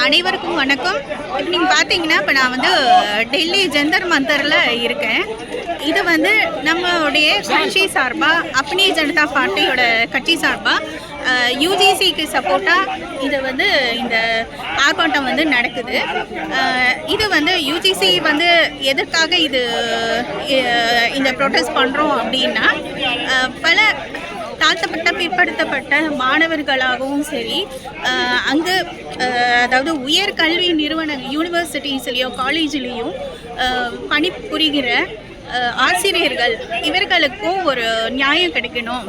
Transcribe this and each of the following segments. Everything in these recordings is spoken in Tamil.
அனைவருக்கும் வணக்கம். இப்போ நீங்கள் பார்த்தீங்கன்னா, இப்போ நான் வந்து டெல்லி ஜந்தர் மந்தரில் இருக்கேன். இது வந்து நம்மளுடைய கட்சி சார்பாக, அப்னி ஜனதா பார்ட்டியோட கட்சி சார்பாக யூஜிசிக்கு சப்போர்ட்டாக இது வந்து இந்த ஆர்ப்பாட்டம் வந்து நடக்குது. இது வந்து யூஜிசி வந்து எதற்காக இந்த ப்ரொட்டஸ்ட் பண்ணுறோம் அப்படின்னா, பல தாழ்த்தப்பட்ட பிற்படுத்தப்பட்ட மாணவர்களாகவும் சரி, அங்கு அதாவது உயர்கல்வி நிறுவனங்கள் யூனிவர்சிட்டிஸ்லேயோ காலேஜ்லேயும் பணிபுரிகிற ஆசிரியர்கள் இவர்களுக்கும் ஒரு நியாயம் கிடைக்கணும்.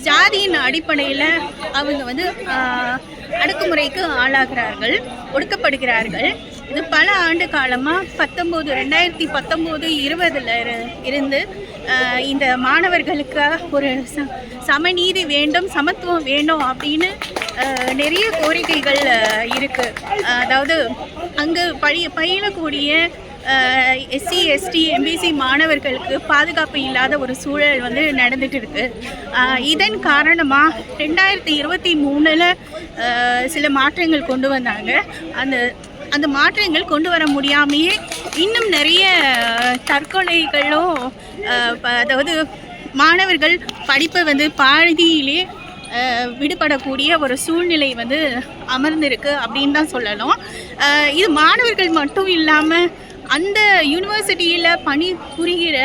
ஜாதியின் அடிப்படையில் அவங்க வந்து அடக்குமுறைக்கு ஆளாகிறார்கள், ஒடுக்கப்படுகிறார்கள். இது பல ஆண்டு காலமாக 2019-20 இருந்து இந்த மாணவர்களுக்கு ஒரு சமநீதி வேண்டும், சமத்துவம் வேண்டும் அப்படின்னு நிறைய கோரிக்கைகள் இருக்குது. அதாவது அங்கு பயிலக்கூடிய எஸ்சி எஸ்டி எம்பிசி மாணவர்களுக்கு பாதுகாப்பு இல்லாத ஒரு சூழல் வந்து நடந்துட்டு இருக்கு. இதன் காரணமாக 2023 சில மாற்றங்கள் கொண்டு வந்தாங்க. அந்த மாற்றங்கள் கொண்டு வர முடியாமையே இன்னும் நிறைய தற்கொலைகளும், அதாவது மாணவர்கள் படிப்பை வந்து பாதியிலே விடுபடக்கூடிய ஒரு சூழ்நிலை வந்து அமர்ந்திருக்கு அப்படின்னு தான் சொல்லணும். இது மாணவர்கள் மட்டும் இல்லாமல் அந்த யூனிவர்சிட்டியில் பணிபுரிகிற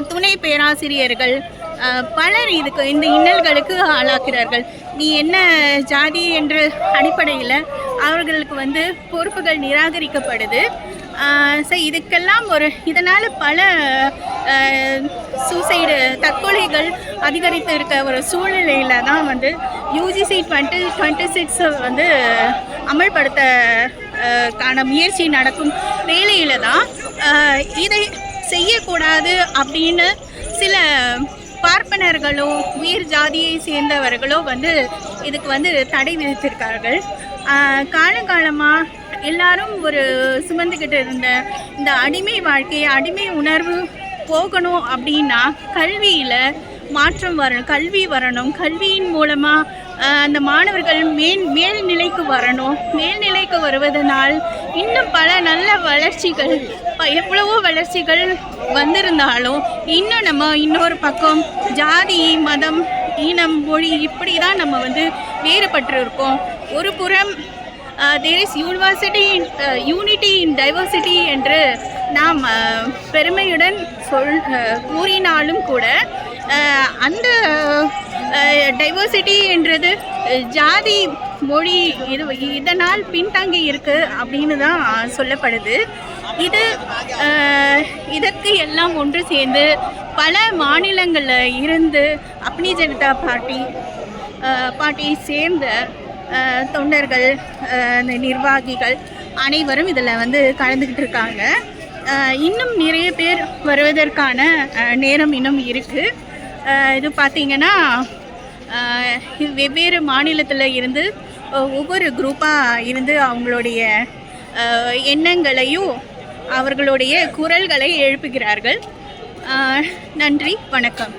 துணை பேராசிரியர்கள் பலர் இந்த இன்னல்களுக்கு ஆளாக்கிறார்கள். நீ என்ன ஜாதி என்ற அடிப்படையில் அவர்களுக்கு வந்து பொறுப்புகள் நிராகரிக்கப்படுது. இதுக்கெல்லாம் இதனால் பல சூசைடு தற்கொலைகள் அதிகரித்து இருக்க ஒரு சூழ்நிலையில் தான் வந்து யூஜிசி 2026 வந்து அமல்படுத்த முயற்சி நடக்கும் வேளையில் தான் இதை செய்யக்கூடாது அப்படின்னு சில பார்ப்பனர்களோ உயர் ஜாதியை சேர்ந்தவர்களோ வந்து இதுக்கு வந்து தடை விதித்திருக்கார்கள். காலகாலமாக எல்லாரும் ஒரு சுமந்துக்கிட்டு இருந்த இந்த அடிமை வாழ்க்கை, அடிமை உணர்வு போகணும் அப்படின்னா கல்வியில் மாற்றம் வரணும், கல்வி வரணும். கல்வியின் மூலமாக அந்த மாணவர்கள் மேல்நிலைக்கு வரணும். மேல்நிலைக்கு வருவதனால் இன்னும் பல நல்ல வளர்ச்சிகள், எவ்வளவோ வளர்ச்சிகள் வந்திருந்தாலும் இன்னும் நம்ம இன்னொரு பக்கம் ஜாதி, மதம், இனம், மொழி இப்படி தான் நம்ம வந்து வேறுபட்டு இருக்கோம். ஒரு புறம் there is unity in diversity என்று நாம் பெருமையுடன் கூறினாலும் கூட அந்த டைவர்சிட்டி என்றது ஜாதி, மொழி இதனால் பின்தங்கி இருக்குது அப்படின்னு தான் சொல்லப்படுது. இதற்கு எல்லாம் ஒன்று சேர்ந்து பல மாநிலங்களில் இருந்து அப்னி ஜனதா பார்ட்டியை சேர்ந்த தொண்டர்கள், நிர்வாகிகள் அனைவரும் இதில் வந்து கலந்துக்கிட்டு இருக்காங்க. இன்னும் நிறைய பேர் வருவதற்கான நேரம் இன்னும் இருக்குது. இது பார்த்திங்கன்னா வெவ்வேறு மாநிலத்தில் இருந்து ஒவ்வொரு குரூப்பாக இருந்து அவங்களுடைய எண்ணங்களையும் அவர்களுடைய குரல்களை எழுப்புகிறார்கள். நன்றி, வணக்கம்.